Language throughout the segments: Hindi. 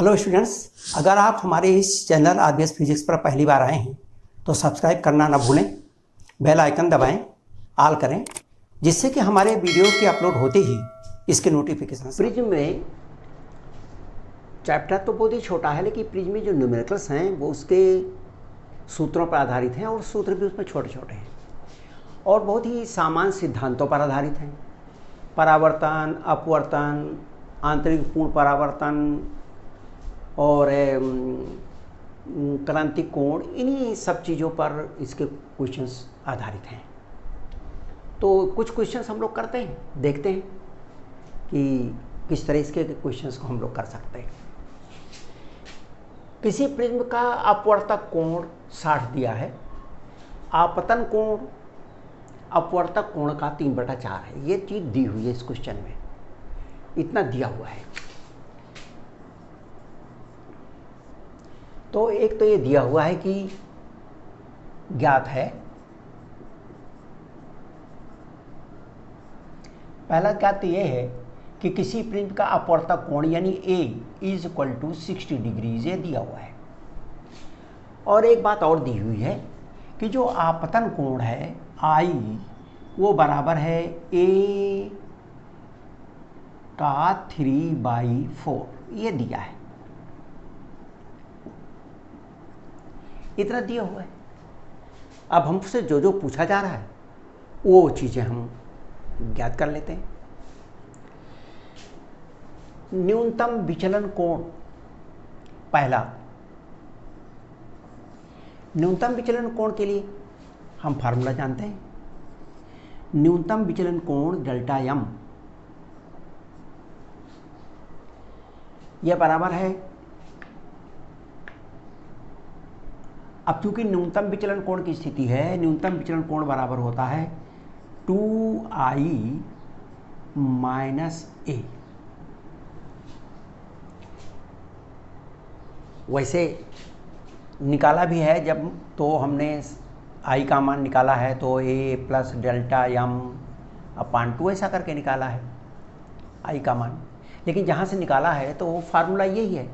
हेलो स्टूडेंट्स, अगर आप हमारे इस चैनल आरबीएस फिजिक्स पर पहली बार आए हैं तो सब्सक्राइब करना ना भूलें, बेल आइकन दबाएं, ऑल करें, जिससे कि हमारे वीडियो के अपलोड होते ही इसके नोटिफिकेशन। प्रिज्म में चैप्टर तो बहुत ही छोटा है, लेकिन प्रिज्म में जो न्यूमेरिकल्स हैं वो उसके सूत्रों पर आधारित हैं और सूत्र भी उसमें छोटे छोटे हैं और बहुत ही सामान्य सिद्धांतों पर आधारित हैं। परावर्तन, अपवर्तन, आंतरिक पूर्ण परावर्तन और क्रांतिक कोण, इन्हीं सब चीज़ों पर इसके क्वेश्चंस आधारित हैं। तो कुछ क्वेश्चंस हम लोग करते हैं, देखते हैं कि किस तरह इसके क्वेश्चंस को हम लोग कर सकते हैं। किसी प्रिज्म का अपवर्तक कोण 60 दिया है, आपतन कोण अपवर्तक कोण का 3/4 है। ये चीज़ दी हुई है इस क्वेश्चन में, इतना दिया हुआ है। तो एक तो ये दिया हुआ है कि ज्ञात है, पहला ज्ञात ये है कि किसी प्रिज्म का अपवर्तक कोण यानी A = 60 डिग्रीज, ये दिया हुआ है। और एक बात और दी हुई है कि जो आपतन कोण है I वो बराबर है A का 3/4, ये दिया है, इतना दिया हुआ है। अब हमसे जो जो पूछा जा रहा है वो चीज़ें हम ज्ञात कर लेते हैं। न्यूनतम विचलन कोण, पहला न्यूनतम विचलन कोण के लिए हम फार्मूला जानते हैं। न्यूनतम विचलन कोण डेल्टा m, यह बराबर है, अब चूंकि न्यूनतम विचलन कोण की स्थिति है, न्यूनतम विचलन कोण बराबर होता है 2i - a। वैसे निकाला भी है जब, तो हमने i का मान निकाला है तो a + Δm/2 ऐसा करके निकाला है i का मान। लेकिन जहाँ से निकाला है तो वो फार्मूला यही है,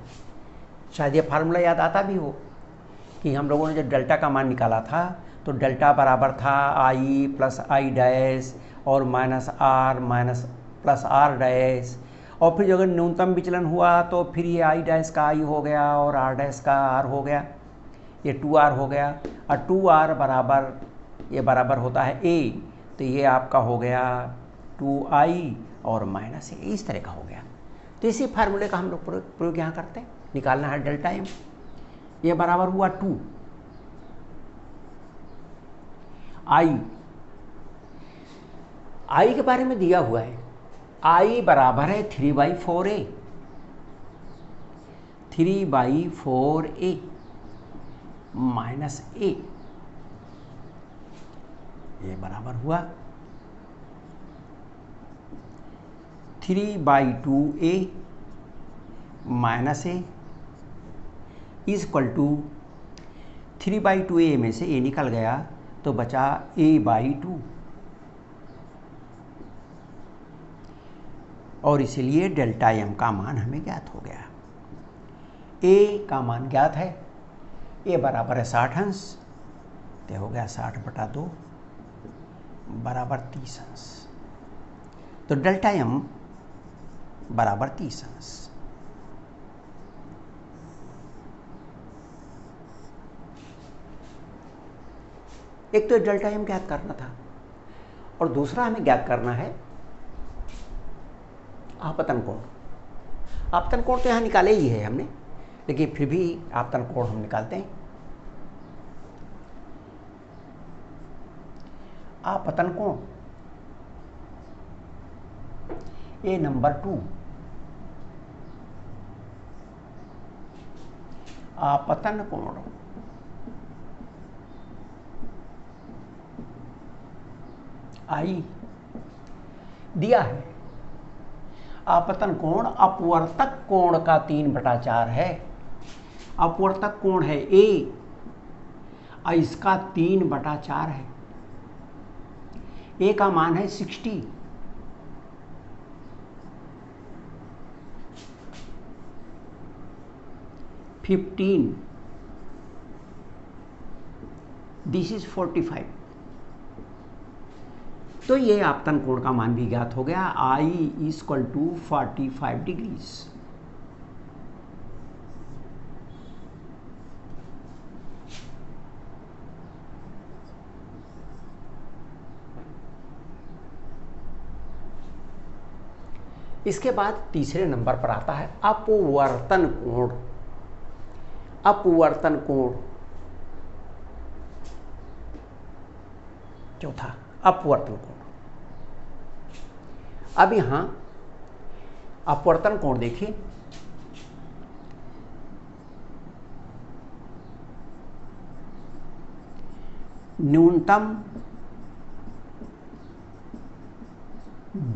शायद ये फार्मूला याद आता भी हो कि हम लोगों ने जब डेल्टा का मान निकाला था तो डेल्टा बराबर था i + i' और -r + r', और फिर जो अगर न्यूनतम विचलन हुआ तो फिर ये i' का i हो गया और r' का r हो गया, ये 2r हो गया। और 2r बराबर, ये बराबर होता है a, तो ये आपका हो गया 2i और -a, इस तरह का हो गया। तो इसी फार्मूले का हम लोग प्रयोग यहाँ करते हैं। निकालना है डेल्टा m, ये बराबर हुआ 2 i के बारे में दिया हुआ है, i बराबर है 3/4a, 3/4a - a, ये बराबर हुआ 3/2a - a = 3/2a में से a निकल गया तो बचा a/2, और इसीलिए डेल्टा m का मान हमें ज्ञात हो गया। a का मान ज्ञात है, a बराबर है 60 अंश, तो हो गया 60/2 बराबर 30 अंश, तो डेल्टा m बराबर 30 अंश। एक तो डेल्टा m ज्ञात करना था और दूसरा हमें ज्ञात करना है आपतन कोण। आपतन कोण तो यहाँ निकाले ही है हमने, लेकिन फिर भी आपतन कोण हम निकालते हैं। आपतन कोण A नंबर 2, आपतन कोण I दिया है। आपतन कोण अपवर्तक कोण का 3/4 है। अपवर्तक कोण है A और इसका 3/4 है। A का मान है 60, 15, दिस इज 45। तो ये आपतन कोण का मान भी ज्ञात हो गया, I is equal to 45 degrees. इसके बाद तीसरे नंबर पर आता है अपवर्तन कोण। अपवर्तन कोण चौथा, अपवर्तन कोण। अब यहां अपवर्तन कोण देखिए, न्यूनतम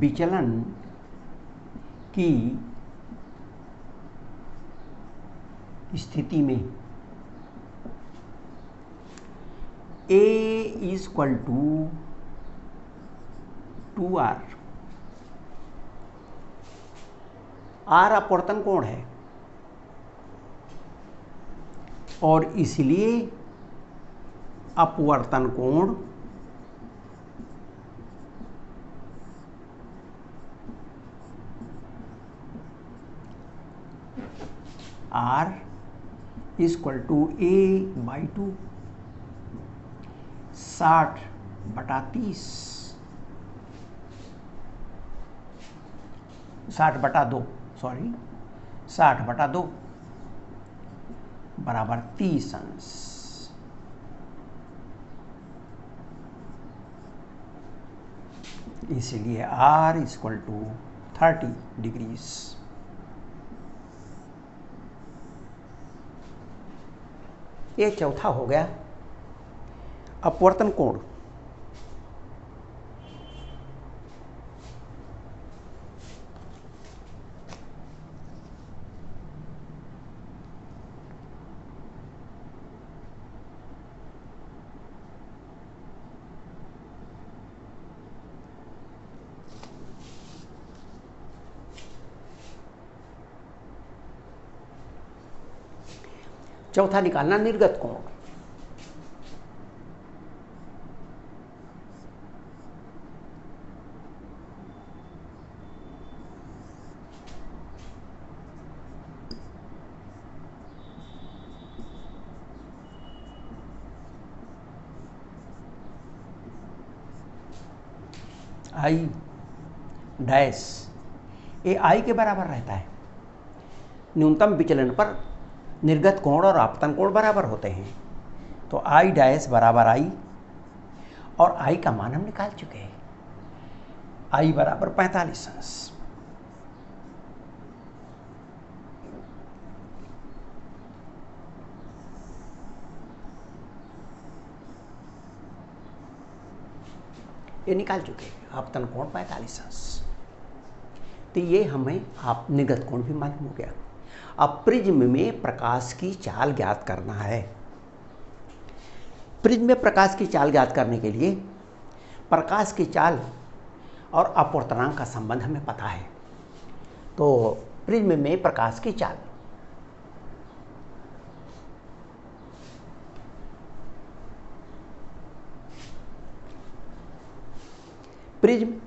विचलन की स्थिति में A is equal to 2R। R अपवर्तन कोण है और इसलिए अपवर्तन कोण R is equal to A/2, 60/30, 60/2 sorry 60/2 बराबर 30 अंश। इसलिए R is equal to 30 degrees. ये चौथा हो गया अपवर्तन कोण। चौथा निकालना निर्गत कोण। I डैश, ये I के बराबर रहता है। न्यूनतम विचलन पर निर्गत कोण और आपतन कोण बराबर होते हैं, तो I डैश बराबर I, और I का मान हम निकाल चुके हैं, I बराबर 45 अंश। ये निकाल चुके हैं, आपतन कोण 45 अंश। तो ये हमें आप निर्गत कोण भी मालूम हो गया। अब प्रिज्म में प्रकाश की चाल ज्ञात करना है। प्रिज्म में प्रकाश की चाल ज्ञात करने के लिए प्रकाश की चाल और अपवर्तनांक का संबंध हमें पता है। तो प्रिज्म में प्रकाश की चाल, प्रिज्म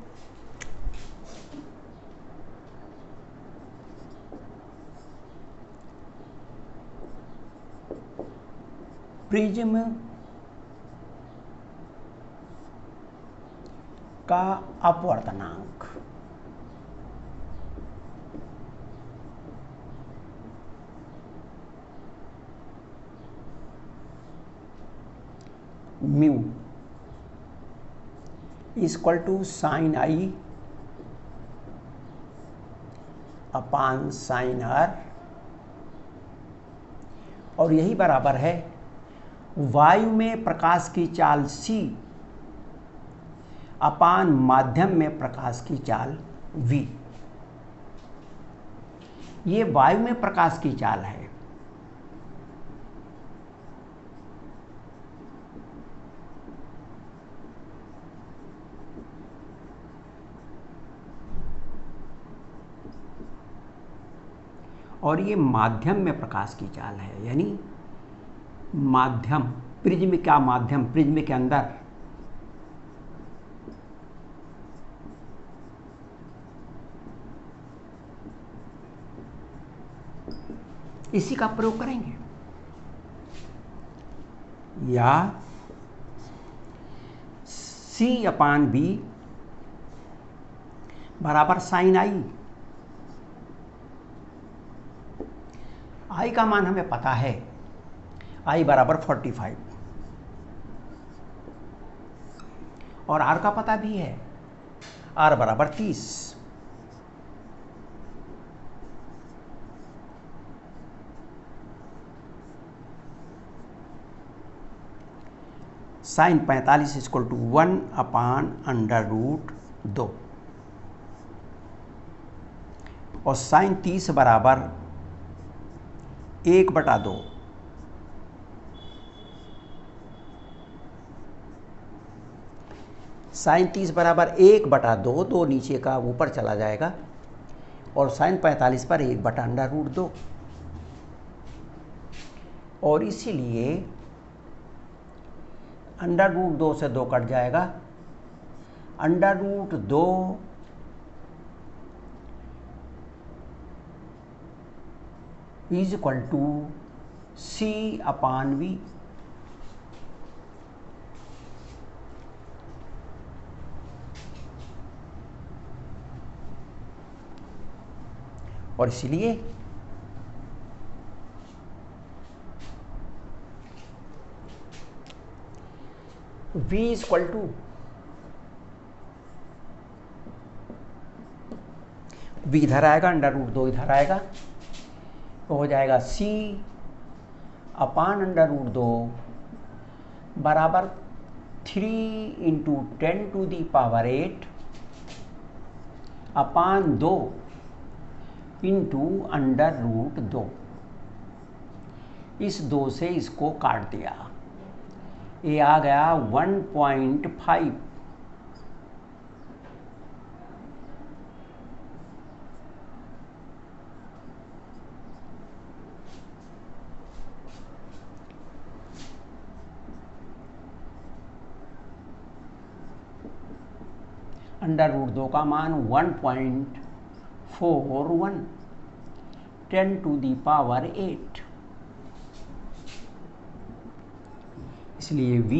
प्रिज्म का अपवर्तनांक mu equal to sine I upon sine R, और यही बराबर है वायु में प्रकाश की चाल C अपान माध्यम में प्रकाश की चाल V। ये वायु में प्रकाश की चाल है, और ये माध्यम में प्रकाश की चाल है, यानी माध्यम, प्रिज्म का माध्यम, प्रिज्म के अंदर इसी का प्रयोग करेंगे, या C/V बराबर साइन आई। आई का मान हमें पता है, आई बराबर 45, और आर का पता भी है, आर बराबर 30। साइन 45 इक्वल टू 1/√2, और साइन 30 बराबर 1/2। साइन 30 बराबर 1/2, 2 नीचे का ऊपर चला जाएगा, और साइन 45 पर 1/√2, और इसीलिए √2 से 2 कट जाएगा, √2 इज इक्वल टू C/V। और इसलिए V is equal to V इधर आएगा, √2 इधर आएगा, तो हो जाएगा C/√2 बराबर 3 × 10⁸ अपान 2 × √2। इस 2 से इसको काट दिया, ये आ गया 1.5। √2 का मान 1.41 10⁸, इसलिए V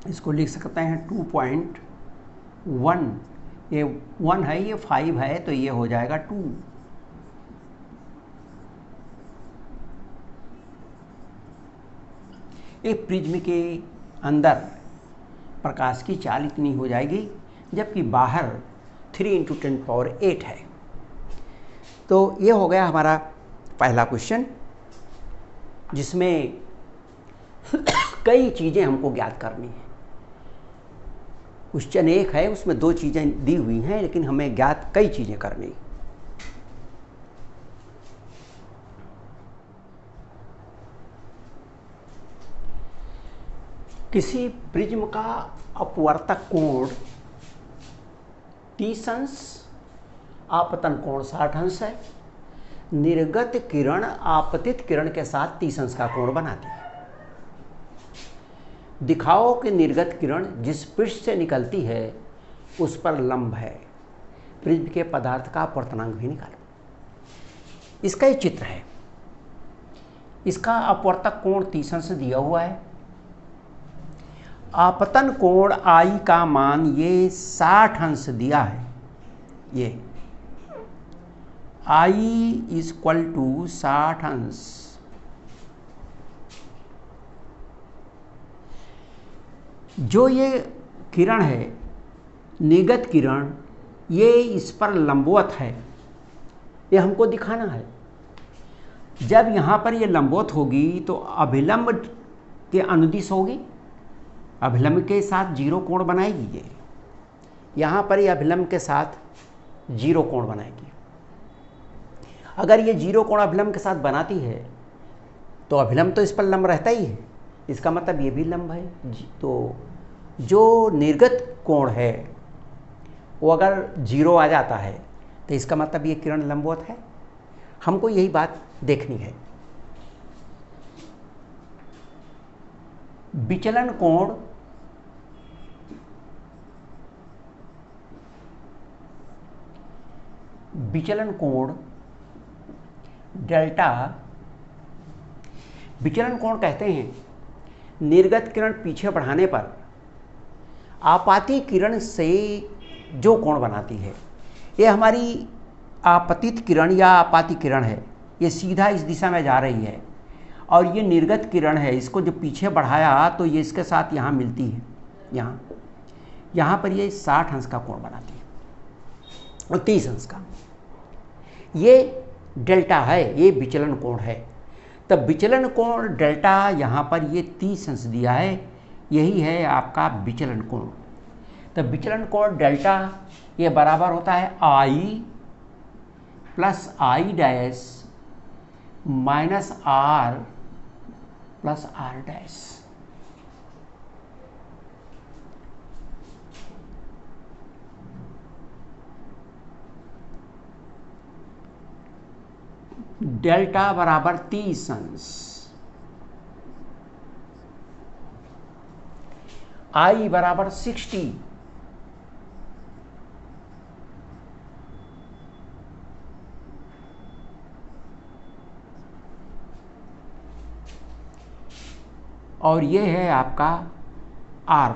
इसको लिख सकते हैं 2.1, ये 1 है, ये 5 है, तो ये हो जाएगा 2। एक प्रिज्म के अंदर प्रकाश की चाल इतनी हो जाएगी, जबकि बाहर 3 × 10⁸ है। तो ये हो गया हमारा पहला क्वेश्चन, जिसमें कई चीज़ें हमको ज्ञात करनी है। क्वेश्चन 1 है, उसमें 2 चीज़ें दी हुई हैं, लेकिन हमें ज्ञात कई चीज़ें करनी। किसी प्रिज्म का अपवर्तक कोण 30°, आपतन कोण 60° है। निर्गत किरण आपतित किरण के साथ 30° का कोण बनाती है। दिखाओ कि निर्गत किरण जिस पृष्ठ से निकलती है उस पर लंब है। प्रिज्म के पदार्थ का अपवर्तनांक भी निकालो। इसका ये चित्र है, इसका अपवर्तक कोण 30° दिया हुआ है। आपतन कोण I का मान ये 60° दिया है। ये I = 60°। जो ये किरण है, निर्गत किरण, ये इस पर लंबवत है, ये हमको दिखाना है। जब यहाँ पर ये लंबवत होगी तो अभिलंब के अनुदिश होगी, अभिलंब के साथ 0 कोण बनाएगी। ये यहाँ पर ये अभिलंब के साथ 0 कोण बनाएगी। अगर ये 0 कोण अभिलंब के साथ बनाती है तो अभिलंब तो इस पर लंब रहता ही है, इसका मतलब ये भी लंब है। तो जो निर्गत कोण है वो अगर 0 आ जाता है तो इसका मतलब ये किरण लंबवत है। हमको यही बात देखनी है। विचलन कोण डेल्टा, विचलन कोण कहते हैं निर्गत किरण पीछे बढ़ाने पर आपाती किरण से जो कोण बनाती है। ये हमारी आपतित किरण या आपाती किरण है, ये सीधा इस दिशा में जा रही है, और ये निर्गत किरण है, इसको जो पीछे बढ़ाया तो ये इसके साथ यहाँ मिलती है, यहाँ पर ये 60 अंश का कोण बनाती है और 30 अंश का। ये डेल्टा है, ये विचलन कोण है। तब विचलन कोण डेल्टा यहाँ पर ये 30 अंश दिया है, यही है आपका विचलन कोण। तब विचलन कोण डेल्टा ये बराबर होता है I plus I dash minus R plus R dash. Delta बराबर 30 अंश, I बराबर 60, और ये है आपका R,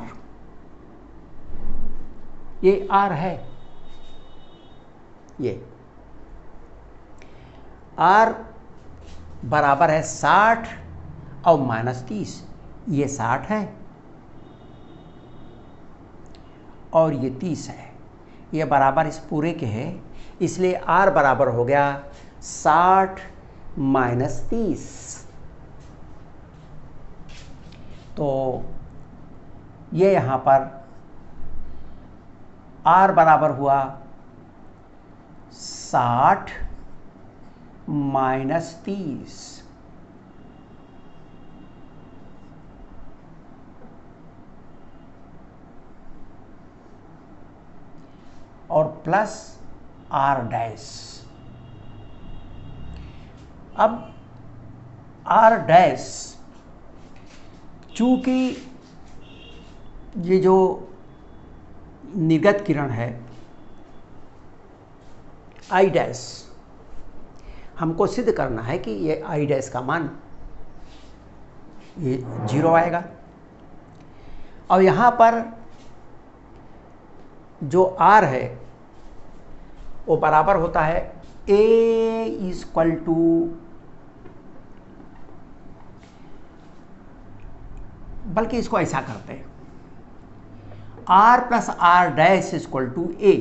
ये R है, ये R बराबर है 60 और माइनस 30, ये 60 है और ये 30 है, ये बराबर इस पूरे के है, इसलिए R बराबर हो गया 60 माइनस 30। तो ये यहाँ पर R बराबर हुआ 60 माइनस 30, और प्लस R डैश। अब R डैश चूंकि ये जो निर्गत किरण है I डैश, हमको सिद्ध करना है कि ये I डैश का मान ये 0 आएगा, और यहाँ पर जो R है वो बराबर होता है A इक्वल टू बल्कि इसको ऐसा करते हैं R plus R dash equal to A,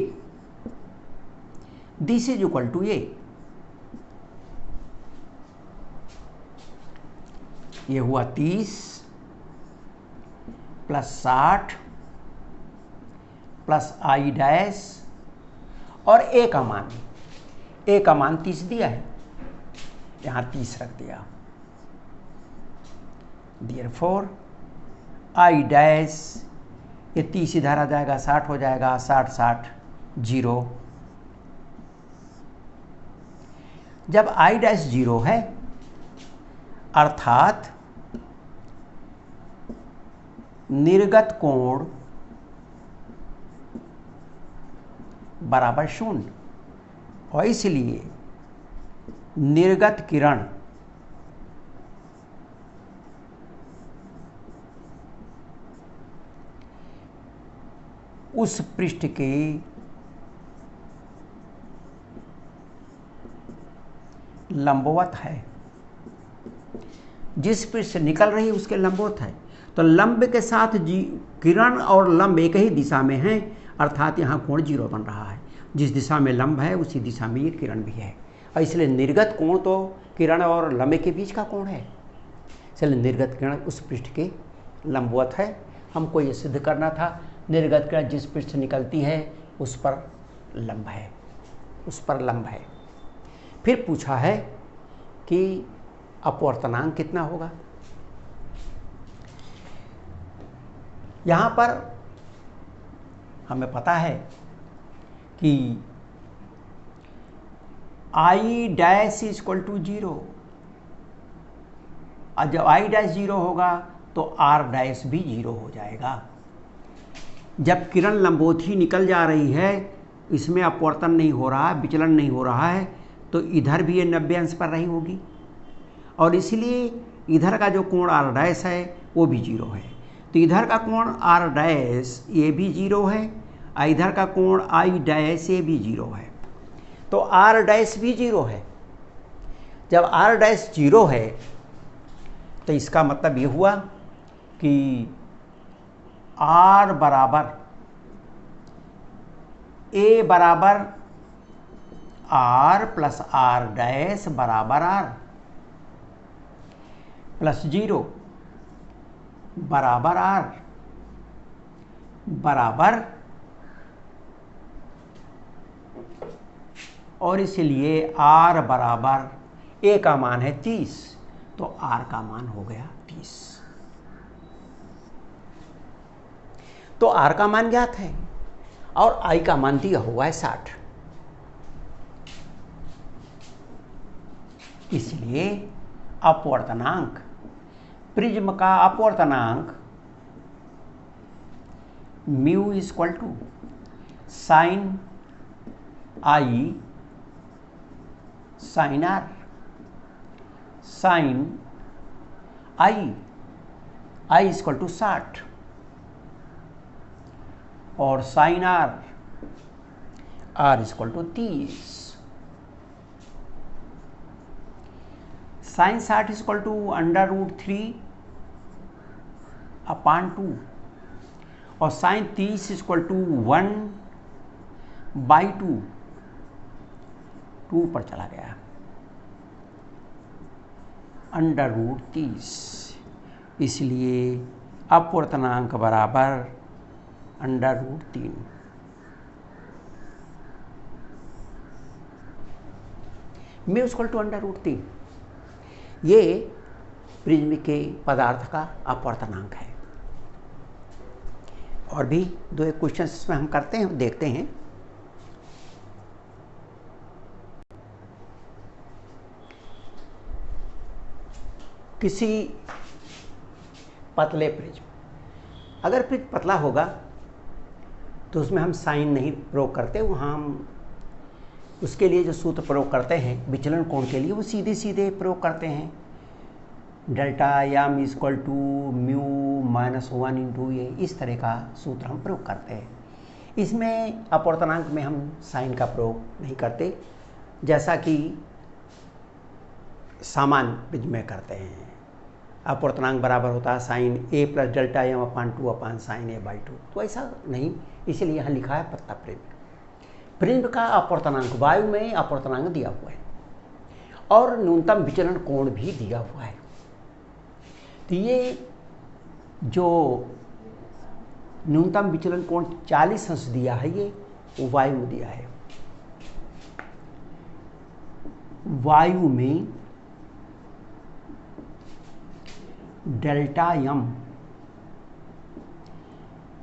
this is equal to A। ये हुआ 30 प्लस 60 प्लस I डैश और A का मान 30 दिया है, यहाँ 30 रख दिया। Therefore I डैश, ये 30 इधर आ जाएगा, 60 हो जाएगा, 60 0। जब I डैश 0 है अर्थात निर्गत कोण बराबर 0, और इसलिए निर्गत किरण उस पृष्ठ के लंबवत है, जिस पृष्ठ से निकल रही है उसके लंबवत है। तो लंब के साथ किरण और लंब एक ही दिशा में हैं, अर्थात यहाँ कोण 0 बन रहा है। जिस दिशा में लंब है उसी दिशा में ये किरण भी है, और इसलिए निर्गत कोण तो किरण और लंबे के बीच का कोण है। चलिए निर्गत किरण उस पृष्ठ के लंबवत है, हमको ये सिद्ध करना था। निर्गत किरण जिस पृष्ठ से निकलती है उस पर लंब है, उस पर लंब है। फिर पूछा है कि अपवर्तनांक कितना होगा। यहाँ पर हमें पता है कि I डैश इक्वल टू 0, और जब I डैश 0 होगा तो R डैश भी 0 हो जाएगा। जब किरण लंबोथी निकल जा रही है, इसमें अपवर्तन नहीं हो रहा है, विचलन नहीं हो रहा है, तो इधर भी ये 90 अंश पर रही होगी, और इसलिए इधर का जो कोण R डैश है वो भी 0 है। तो इधर का कोण R डैश ये भी 0 है, और इधर का कोण I डैश ये भी 0 है, तो R डैश भी 0 है। जब R डैश 0 है तो इसका मतलब ये हुआ कि R बराबर A बराबर R प्लस R डैश बराबर R प्लस 0 बराबर R बराबर, और इसलिए R बराबर A का मान है 30, तो R का मान हो गया 30। तो R का मान ज्ञात है और I का मान दिया हुआ है 60। इसलिए अपवर्तनांक, प्रिज्म का अपवर्तनांक mu equal to sine I sine R, sine I equal to 60 और sine R equal to 30। Sine 60 equal to √3 upon 2 और साइन 30 इक्वल टू 1/2, 2 पर चला गया, √30। इसलिए अपवर्तनांक बराबर √3। म्यू इक्वल टू √3, ये प्रिज्म के पदार्थ का अपवर्तनांक है। और भी 2 क्वेश्चन इसमें हम करते हैं, देखते हैं। किसी पतले प्रिज्म, अगर प्रिज्म पतला होगा तो उसमें हम साइन नहीं प्रयोग करते, वहाँ हम उसके लिए जो सूत्र प्रयोग करते हैं विचलन कोण के लिए वो सीधे सीधे प्रयोग करते हैं। Delta M equal to mu -1 into A, इस तरह का सूत्र हम प्रयोग करते हैं। इसमें अपवर्तनांक में हम साइन का प्रयोग नहीं करते, जैसा कि सामान्य प्रिज्म में करते हैं। अपवर्तनांक बराबर होता है sine A plus delta M upon 2 upon sine A/2, तो ऐसा नहीं, इसलिए यहाँ लिखा है पतला प्रिज्म। प्रिज्म का अपवर्तनांक, वायु में अपवर्तनांक दिया हुआ है और न्यूनतम विचलन कोण भी दिया हुआ है। तो ये जो न्यूनतम विचलन कोण 40 अंश दिया है, ये वायु में दिया है। वायु में delta M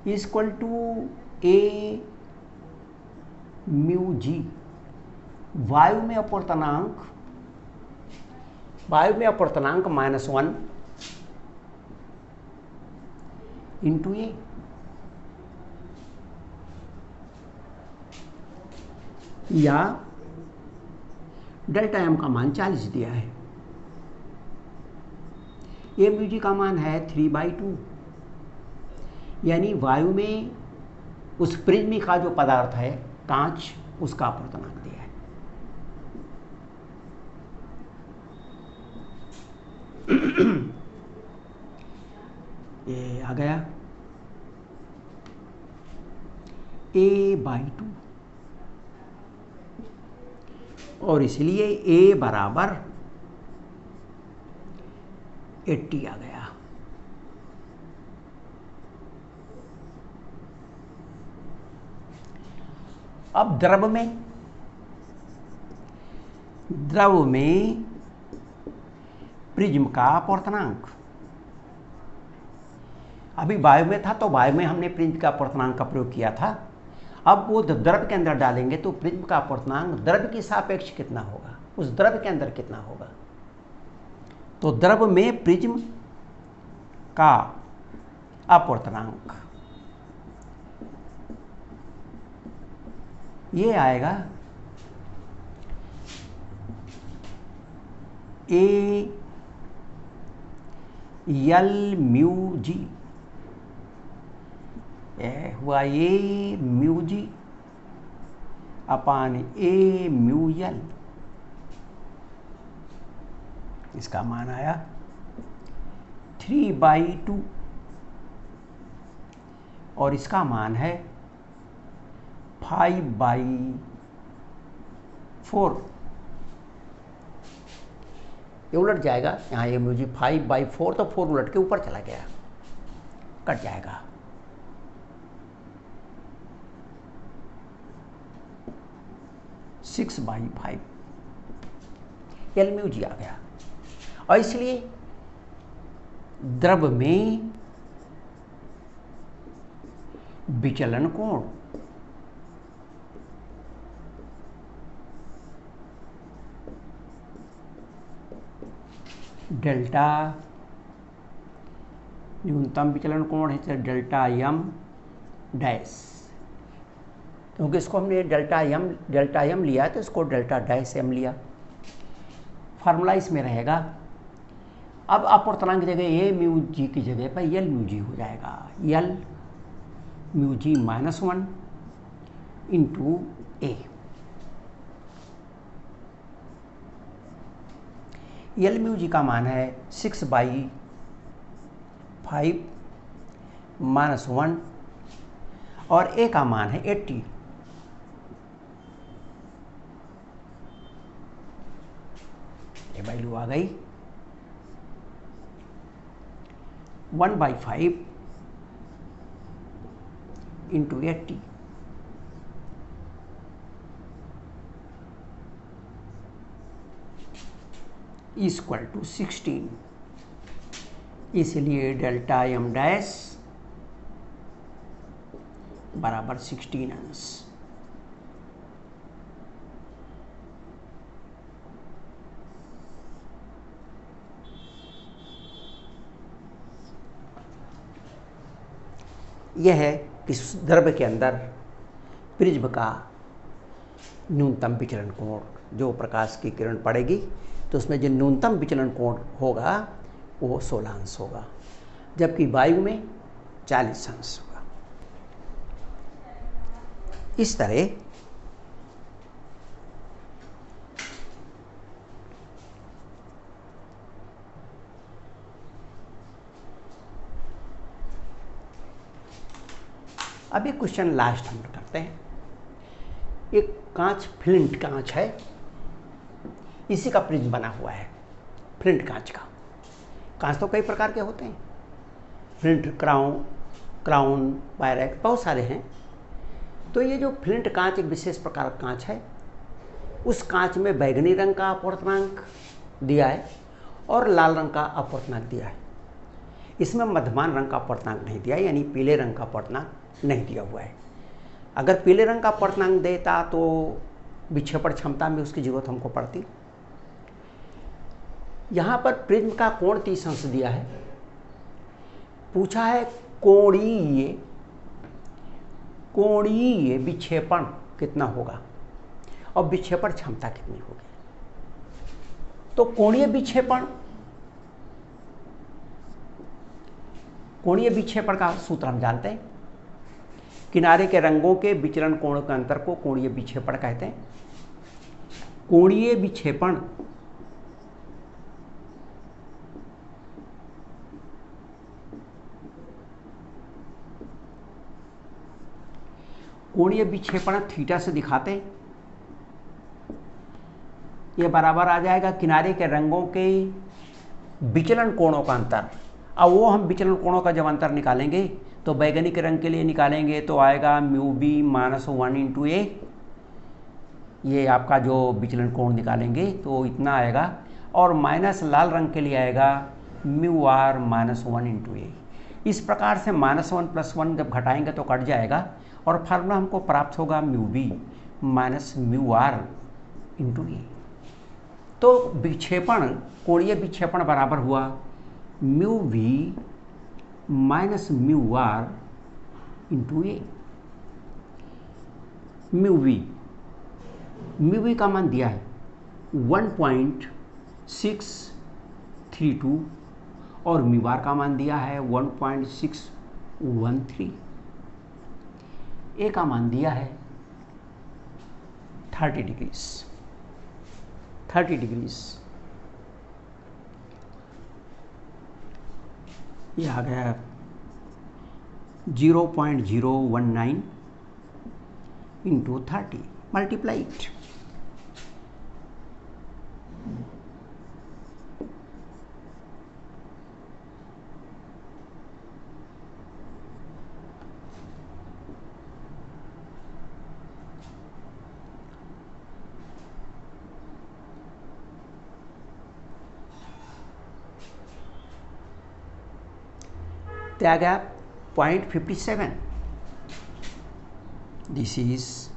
equal to A mu G, वायु में अपवर्तनांक -1 इंटू ए, या डेल्टा एम का मान 40 दिया है, ए म्यू जी का मान है 3/2, यानी वायु में उस प्रिज्म का जो पदार्थ है कांच, उसका अपवर्तनांक दिया है। ये आ गया A/2, और इसलिए A बराबर 80 आ गया। अब द्रव में प्रिज्म का अपवर्तनांक, अभी वायु में था तो वायु में हमने प्रिज्म का अपवर्तनांक का प्रयोग किया था। अब वो द्रव के अंदर डालेंगे तो प्रिज्म का अपवर्तनांक द्रव के सापेक्ष कितना होगा, उस द्रव के अंदर कितना होगा। तो द्रव में प्रिज्म का अपवर्तनांक ये आएगा ए एल म्यू जी, हुआ ए म्यू जी अपान ए म्यू एल। इसका मान आया 3/2 और इसका मान है 5/4। ये उलट जाएगा, यहाँ ये म्यू जी 5/4 तो 4 उलट के ऊपर चला गया, कट जाएगा। Six by 5 L mu G आ गया। और इसलिए द्रव में विचलन कोण डेल्टा, न्यूनतम विचलन कोण है डेल्टा एम डैश, क्योंकि इसको हमने डेल्टा एम लिया तो इसको डेल्टा डैश एम लिया। फार्मूला इसमें रहेगा। अब अपवर्तनांक की जगह ए म्यू जी की जगह पर एल म्यू जी हो जाएगा। एल म्यू जी -1 इंटू ए। एल म्यू जी का मान है 6/5 -1 और ए का मान है 80। ये वैल्यू आ गई 1/5 इंटू 80। Equal to 16। इसलिए डेल्टा एम डैश बराबर 16 अंश। यह है इस द्रव्य के अंदर प्रिज्म का न्यूनतम विचलन कोण। जो प्रकाश की किरण पड़ेगी तो उसमें जो न्यूनतम विचलन कोण होगा वो 16 अंश होगा, जबकि वायु में 40 अंश होगा। इस तरह अब एक क्वेश्चन लास्ट हम करते हैं। एक कांच, फ्लिंट कांच है, इसी का प्रिज्म बना हुआ है, फ्लिंट कांच का। कांच तो कई प्रकार के होते हैं, फ्लिंट, क्राउन, पायरेक्स, बहुत सारे हैं। तो ये जो फ्लिंट कांच एक विशेष प्रकार का कांच है, उस कांच में बैगनी रंग का अपवर्तनांक दिया है और लाल रंग का अपवर्तनांक दिया है। इसमें मध्यमान रंग का अपवर्तनांक नहीं दिया है, यानी पीले रंग का अपवर्तनांक नहीं दिया हुआ है। अगर पीले रंग का अपवर्तनांक देता तो विक्षेपण क्षमता में उसकी जरूरत हमको पड़ती। यहाँ पर प्रिज्म का कोण 30 अंश दिया है, पूछा है कोणीय विक्षेपण कितना होगा और विक्षेपण क्षमता कितनी होगी। तो कोणीय विक्षेपण का सूत्र हम जानते हैं। किनारे के रंगों के विचलन कोण के अंतर को कोणीय विक्षेपण कहते हैं। कोणीय विक्षेपण थीटा से दिखाते हैं। ये बराबर आ जाएगा किनारे के रंगों के विचलन कोणों का अंतर। अब वो हम विचलन कोणों का जब अंतर निकालेंगे तो बैगनी के रंग के लिए निकालेंगे तो आएगा म्यू बी माइनस 1 इंटू ए। ये आपका जो विचलन कोण निकालेंगे तो इतना आएगा, और माइनस लाल रंग के लिए आएगा mu R minus 1 into A. इस प्रकार से -1 + 1 जब घटाएंगे तो कट जाएगा और फार्मूला हमको प्राप्त होगा mu B minus mu R into A. तो विक्षेपण, कोणीय विक्षेपण बराबर हुआ mu V minus mu R into A. Mu V का मान दिया है 1.632 और म्यू आर का मान दिया है 1.613। ए का मान दिया है 30 डिग्रीज। ये आ गया 0.019 इंटू 30 मल्टीप्लाइड। तो आ गया 0.57। This is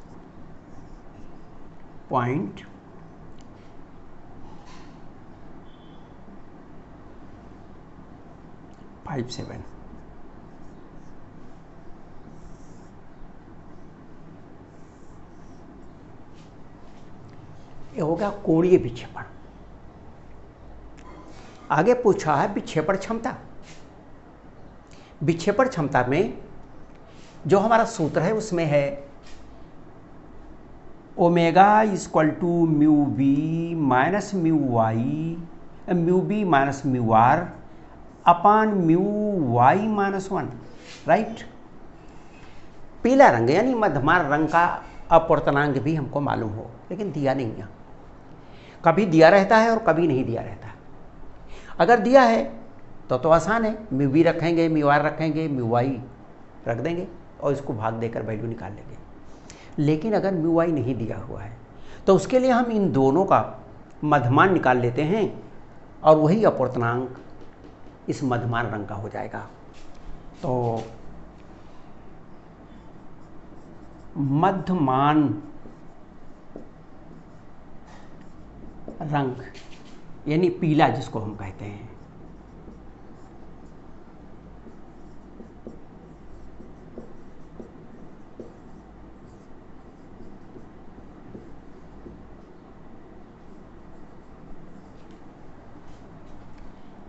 0.57। ये हो गया कोणीय विक्षेपण। आगे पूछा है विक्षेपण क्षमता। विक्षेपण क्षमता में जो हमारा सूत्र है उसमें है omega equal to mu B minus mu Y, mu B minus mu R upon mu Y minus 1, right. पीला रंग यानी मध्यमान रंग का अपवर्तनांक भी हमको मालूम हो, लेकिन दिया नहीं है। कभी दिया रहता है और कभी नहीं दिया रहता है। अगर दिया है तो आसान है, म्यू बी रखेंगे, म्यू आर रखेंगे, म्यू वाई रख देंगे और इसको भाग देकर वैल्यू निकाल लेंगे। लेकिन अगर म्यू वाई नहीं दिया हुआ है तो उसके लिए हम इन दोनों का मध्यमान निकाल लेते हैं और वही अपवर्तनांक इस मध्यमान रंग का हो जाएगा। तो मध्यमान रंग यानी पीला जिसको हम कहते हैं,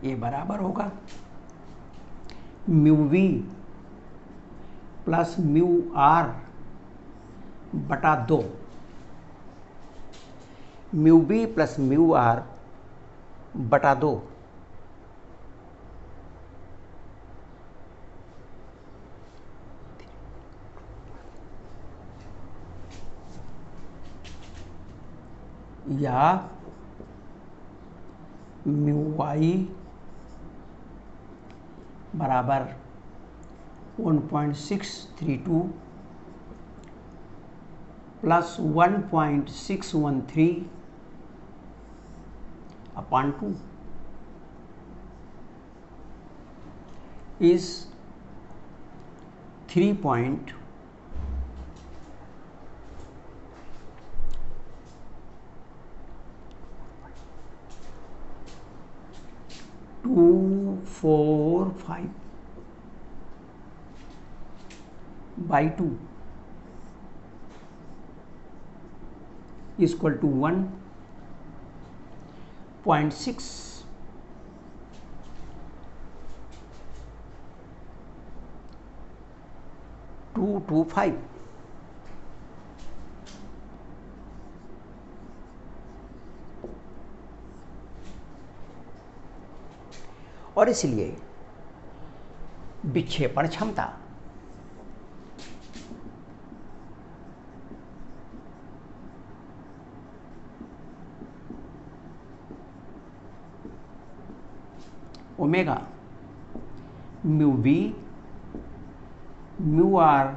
ये बराबर होगा mu V plus mu R बटा 2। Mu B plus mu R बटा 2। या म्यू वाई बराबर 1.632 plus 1.613 upon 2 is 3.245 by 2 is equal to 1.6225। और इसलिए विक्षेपण क्षमता omega mu B mu R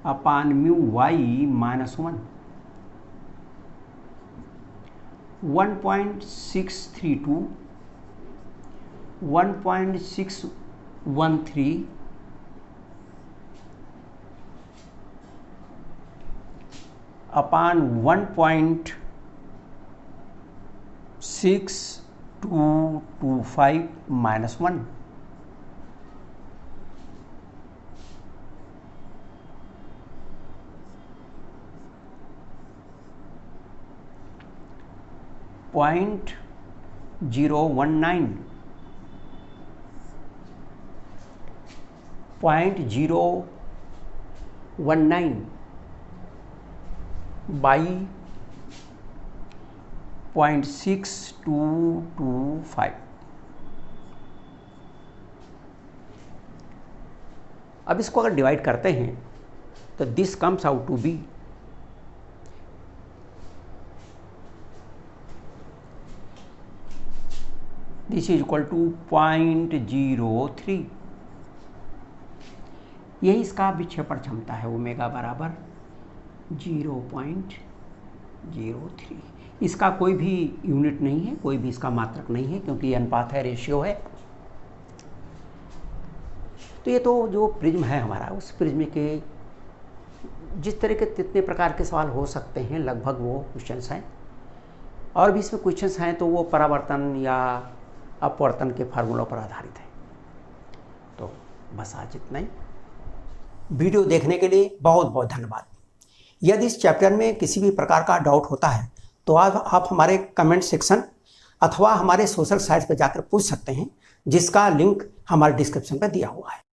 upon mu Y minus 1.632 1.613 अपान 1.6225 माइनस 1। .019 बाई 0.6225। अब इसको अगर डिवाइड करते हैं तो this comes out to be this is equal to 0.03। यही इसका विक्षेपण क्षमता है, ओमेगा बराबर 0.03। इसका कोई भी यूनिट नहीं है, कोई भी इसका मात्रक नहीं है, क्योंकि ये अनुपात है, रेशियो है। तो ये तो जो प्रिज्म है हमारा, उस प्रिज्म के जिस तरह के जितने प्रकार के सवाल हो सकते हैं लगभग वो क्वेश्चंस हैं, और भी इसमें क्वेश्चंस हैं तो वो परावर्तन या अपवर्तन के फार्मूलों पर आधारित है। तो बस आज इतना ही। वीडियो देखने के लिए बहुत बहुत धन्यवाद। यदि इस चैप्टर में किसी भी प्रकार का डाउट होता है तो आप हमारे कमेंट सेक्शन अथवा हमारे सोशल साइट्स पर जाकर पूछ सकते हैं, जिसका लिंक हमारे डिस्क्रिप्शन पर दिया हुआ है।